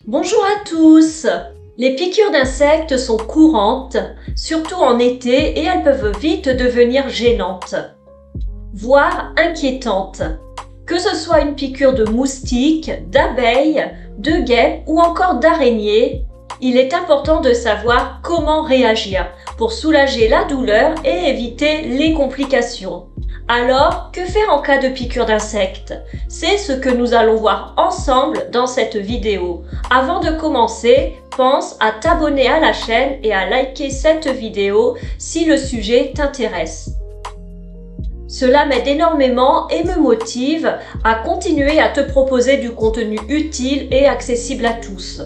Bonjour à tous! Les piqûres d'insectes sont courantes, surtout en été, et elles peuvent vite devenir gênantes, voire inquiétantes. Que ce soit une piqûre de moustique, d'abeille, de guêpe ou encore d'araignée, il est important de savoir comment réagir pour soulager la douleur et éviter les complications. Alors, que faire en cas de piqûre d'insectes? C'est ce que nous allons voir ensemble dans cette vidéo. Avant de commencer, pense à t'abonner à la chaîne et à liker cette vidéo si le sujet t'intéresse. Cela m'aide énormément et me motive à continuer à te proposer du contenu utile et accessible à tous.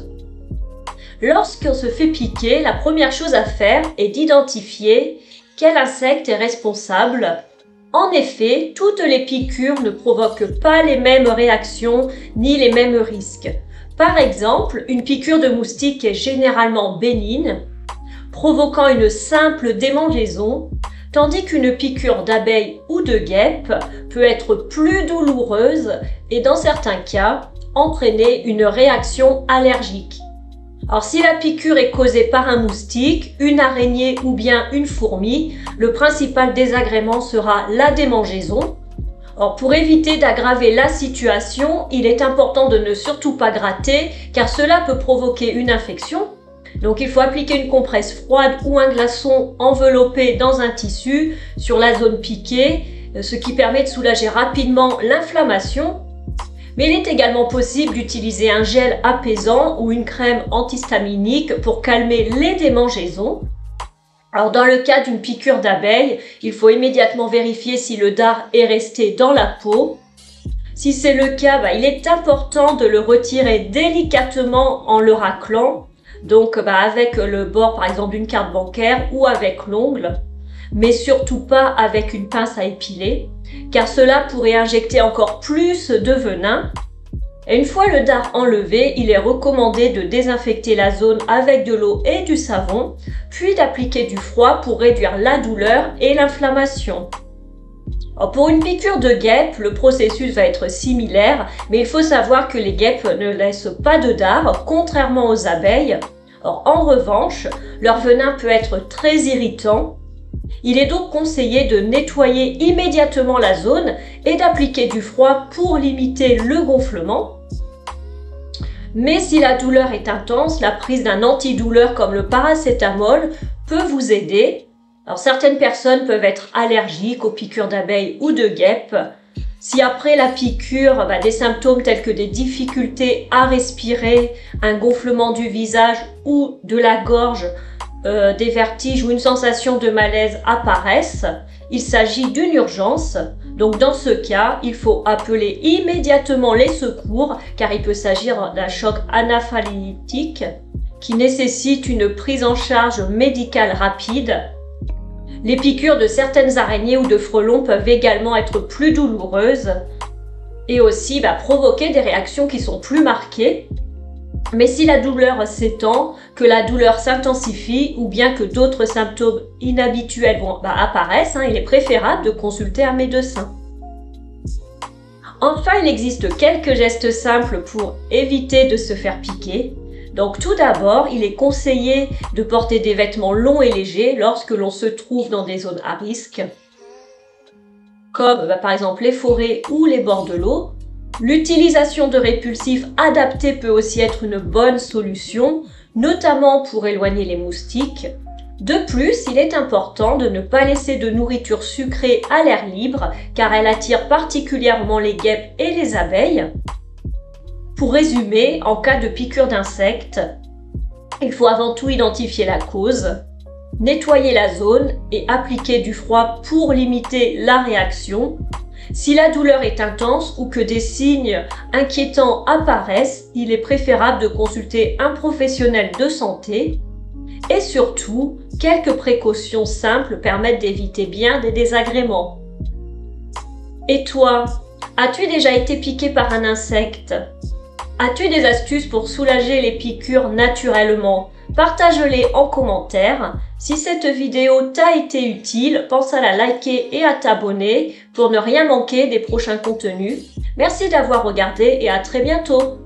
Lorsqu'on se fait piquer, la première chose à faire est d'identifier quel insecte est responsable. En effet, toutes les piqûres ne provoquent pas les mêmes réactions ni les mêmes risques. Par exemple, une piqûre de moustique est généralement bénigne, provoquant une simple démangeaison, tandis qu'une piqûre d'abeille ou de guêpe peut être plus douloureuse et dans certains cas, entraîner une réaction allergique. Alors si la piqûre est causée par un moustique, une araignée ou bien une fourmi, le principal désagrément sera la démangeaison. Alors pour éviter d'aggraver la situation, il est important de ne surtout pas gratter car cela peut provoquer une infection. Donc il faut appliquer une compresse froide ou un glaçon enveloppé dans un tissu sur la zone piquée, ce qui permet de soulager rapidement l'inflammation. Mais il est également possible d'utiliser un gel apaisant ou une crème antihistaminique pour calmer les démangeaisons. Alors dans le cas d'une piqûre d'abeille, il faut immédiatement vérifier si le dard est resté dans la peau. Si c'est le cas, il est important de le retirer délicatement en le raclant, donc avec le bord par exemple d'une carte bancaire ou avec l'ongle, mais surtout pas avec une pince à épiler, car cela pourrait injecter encore plus de venin. Et une fois le dard enlevé, il est recommandé de désinfecter la zone avec de l'eau et du savon, puis d'appliquer du froid pour réduire la douleur et l'inflammation. Pour une piqûre de guêpe, le processus va être similaire, mais il faut savoir que les guêpes ne laissent pas de dard, contrairement aux abeilles. En revanche, leur venin peut être très irritant. Il est donc conseillé de nettoyer immédiatement la zone et d'appliquer du froid pour limiter le gonflement. Mais si la douleur est intense, la prise d'un antidouleur comme le paracétamol peut vous aider. Alors, certaines personnes peuvent être allergiques aux piqûres d'abeilles ou de guêpes. Si après la piqûre, des symptômes tels que des difficultés à respirer, un gonflement du visage ou de la gorge, des vertiges ou une sensation de malaise apparaissent, il s'agit d'une urgence. Donc dans ce cas, il faut appeler immédiatement les secours car il peut s'agir d'un choc anaphylaxie qui nécessite une prise en charge médicale rapide. Les piqûres de certaines araignées ou de frelons peuvent également être plus douloureuses et aussi provoquer des réactions qui sont plus marquées. Mais si la douleur s'étend, que la douleur s'intensifie ou bien que d'autres symptômes inhabituels apparaissent, il est préférable de consulter un médecin. Enfin, il existe quelques gestes simples pour éviter de se faire piquer. Donc tout d'abord, il est conseillé de porter des vêtements longs et légers lorsque l'on se trouve dans des zones à risque, comme par exemple les forêts ou les bords de l'eau. L'utilisation de répulsifs adaptés peut aussi être une bonne solution, notamment pour éloigner les moustiques. De plus, il est important de ne pas laisser de nourriture sucrée à l'air libre, car elle attire particulièrement les guêpes et les abeilles. Pour résumer, en cas de piqûre d'insectes, il faut avant tout identifier la cause, nettoyer la zone et appliquer du froid pour limiter la réaction. Si la douleur est intense ou que des signes inquiétants apparaissent, il est préférable de consulter un professionnel de santé. Et surtout, quelques précautions simples permettent d'éviter bien des désagréments. Et toi, as-tu déjà été piqué par un insecte? As-tu des astuces pour soulager les piqûres naturellement? Partage-les en commentaire. Si cette vidéo t'a été utile, pense à la liker et à t'abonner pour ne rien manquer des prochains contenus. Merci d'avoir regardé et à très bientôt.